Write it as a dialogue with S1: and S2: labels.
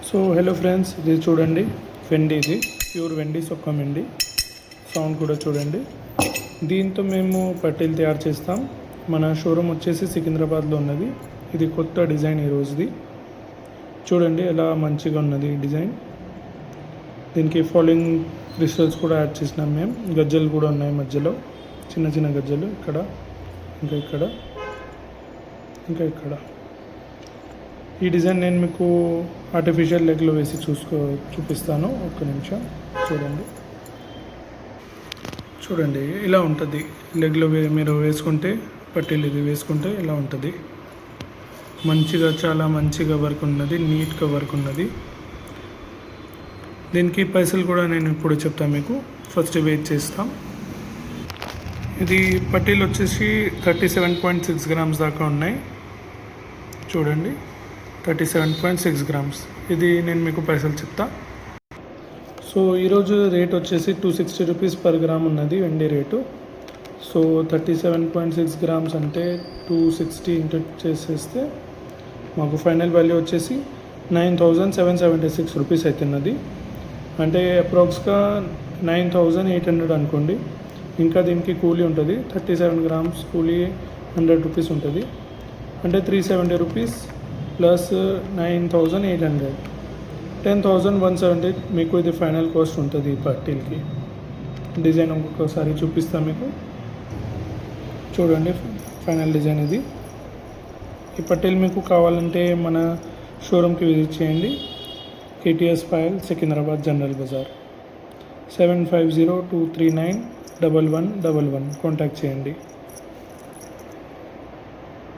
S1: So hello friends, ఇది చూడండి వెండి, ఇది ప్యూర్ వెండి, సొక్క వెండి. సౌండ్ కూడా చూడండి. దీంతో మేము పట్టీలు తయారు చేస్తాం. మన షోరూమ్ వచ్చేసి సికింద్రాబాద్లో ఉన్నది. ఇది కొత్త డిజైన్ ఈరోజుది. చూడండి ఎలా మంచిగా ఉన్నది డిజైన్. దీనికి ఫాలోయింగ్ క్రిస్టల్స్ కూడా యాడ్ చేసినాం మేము. గజ్జలు కూడా ఉన్నాయి మధ్యలో, చిన్న చిన్న గజ్జలు ఇక్కడ, ఇంకా ఇక్కడ, ఇంకా ఇక్కడ. ఈ డిజైన్ నేను మీకు ఆర్టిఫిషియల్ లెగ్లో వేసి చూపిస్తాను. ఒక్క నిమిషం చూడండి ఇలా ఉంటుంది. లెగ్లో మీరు వేసుకుంటే, పట్టీలు ఇది వేసుకుంటే ఇలా ఉంటుంది. మంచిగా, చాలా మంచిగా వర్క్ ఉన్నది, నీట్గా వర్క్ ఉన్నది. దీనికి పైసలు కూడా నేను ఇప్పుడు చెప్తాను మీకు. ఫస్ట్ వెయిట్ చేస్తాం. ఇది పట్టీలు వచ్చేసి 37.6 గ్రామ్స్ దాకా ఉన్నాయి. చూడండి 37.6 గ్రామ్స్. ఇది నేను మీకు పైసలు చెప్తా. సో ఈరోజు రేట్ వచ్చేసి 260 రూపీస్ పర్ గ్రామ్ ఉన్నది వెండి రేటు. సో 37.6 గ్రామ్స్ అంటే 260 ఇంటూ చేసేస్తే మాకు ఫైనల్ వాల్యూ వచ్చేసి 9,776 రూపీస్ అవుతున్నది. అంటే అప్రాక్స్గా 9,800 అనుకోండి. ఇంకా దీనికి కూలీ ఉంటుంది. 37 గ్రామ్స్ కూలీ 100 రూపీస్ ఉంటుంది. అంటే 370 రూపీస్ ప్లస్ 9,800, 10,170 మీకు ఇది ఫైనల్ కాస్ట్ ఉంటుంది ఈ పట్టీలకి. డిజైన్ ఇంకొకసారి చూపిస్తాను మీకు. చూడండి ఫైనల్ డిజైన్ ఇది. ఈ పట్టీలు మీకు కావాలంటే మన షోరూమ్కి విజిట్ చేయండి. KTS Payal, Secunderabad, General Bazaar. 7502391111 contact చేయండి.